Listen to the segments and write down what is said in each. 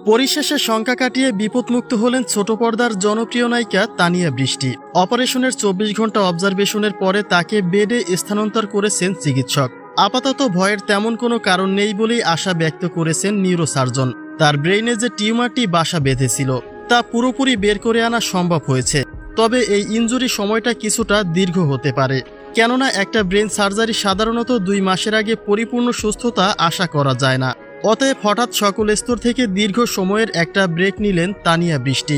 পরিশেষে শঙ্কা কাটিয়ে বিপদমুক্ত হলেন ছোট পর্দার জনপ্রিয় নায়িকা তানিয়া বৃষ্টি। অপারেশনের 24 ঘন্টা অবজারভেশনের পরে তাকে বেডে স্থানান্তর করেছেন চিকিৎসক। আপাতত ভয়ের তেমন কোনো কারণ নেই বলেই আশা ব্যক্ত করেছেন নিউরোসার্জন। তার ব্রেইনে যে টিউমারটি বাসা বেঁধেছিল তা পুরোপুরি বের করে আনা সম্ভব হয়েছে। তবে এই ইনজুরি সময়টা কিছুটা দীর্ঘ হতে পারে, কেননা একটা ব্রেন সার্জারি সাধারণত 2 মাসের আগে পরিপূর্ণ সুস্থতা আশা করা যায় না। অতএব হঠাৎ সকল স্তর থেকে দীর্ঘ সময়ের একটা ব্রেক নিলেন তানিয়া বৃষ্টি।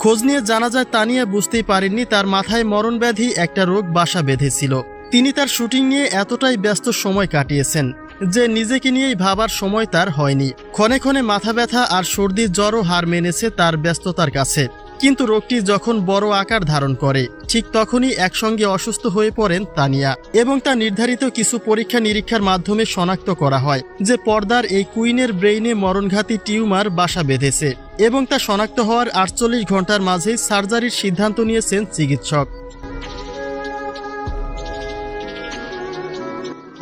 খোঁজ নিয়ে জানা যায় তানিয়া বুঝতেই পারেননি তার মাথায় মরণব্যাধি একটা রোগ বাসা বেঁধেছিল। তিনি তার শুটিং নিয়ে এতটাই ব্যস্ত সময় কাটিয়েছেন যে নিজেকে নিয়েই ভাবার সময় তার হয়নি। ক্ষণে ক্ষণে মাথা ব্যথা আর সর্দি জ্বরও হার মেনেছে তার ব্যস্ততার কাছে। কিন্তু রোগটি যখন বড় আকার ধারণ করে ঠিক তখনই একসঙ্গে অসুস্থ হয়ে পড়েন তানিয়া, এবং তা নির্ধারিত কিছু পরীক্ষা নিরীক্ষার মাধ্যমে শনাক্ত করা হয় যে পর্দার এই কুইনের ব্রেইনে মরণঘাতী টিউমার বাসা বেঁধেছে, এবং তা শনাক্ত হওয়ার 48 ঘন্টার মাঝেই সার্জারির সিদ্ধান্ত নিয়েছেন চিকিৎসক।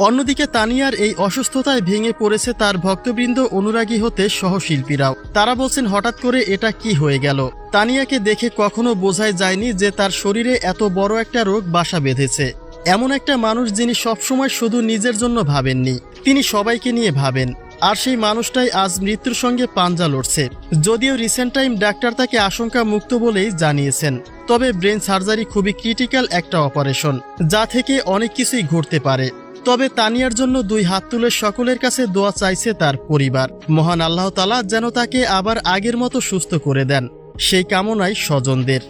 অন্যদিকে তানিয়ার এই অসুস্থতায় ভেঙে পড়েছে তার ভক্তবৃন্দ, অনুরাগী হতে সহশিল্পীরাও। তারা বলছেন হঠাৎ করে এটা কি হয়ে গেল। তানিয়াকে দেখে কখনো বোঝাই যায়নি যে তার শরীরে এত বড় একটা রোগ বাসা বেঁধেছে। এমন একটা মানুষ যিনি সবসময় শুধু নিজের জন্য ভাবেননি, তিনি সবাইকে নিয়ে ভাবেন। আর সেই মানুষটাই আজ মৃত্যুর সঙ্গে পাঞ্জা লড়ছে। যদিও রিসেন্ট টাইম ডাক্তার তাকে আশঙ্কা মুক্ত বলেই জানিয়েছেন, তবে ব্রেন সার্জারি খুবই ক্রিটিক্যাল একটা অপারেশন, যা থেকে অনেক কিছুই ঘটতে পারে। তবে তানিয়ার জন্য 2 হাত তুলে সকলের কাছে দোয়া চাইছে তার পরিবার। মহান আল্লাহ তাআলা যেন তাকে আবার আগের মতো সুস্থ করে দেন, সেই কামনাই স্বজনদের।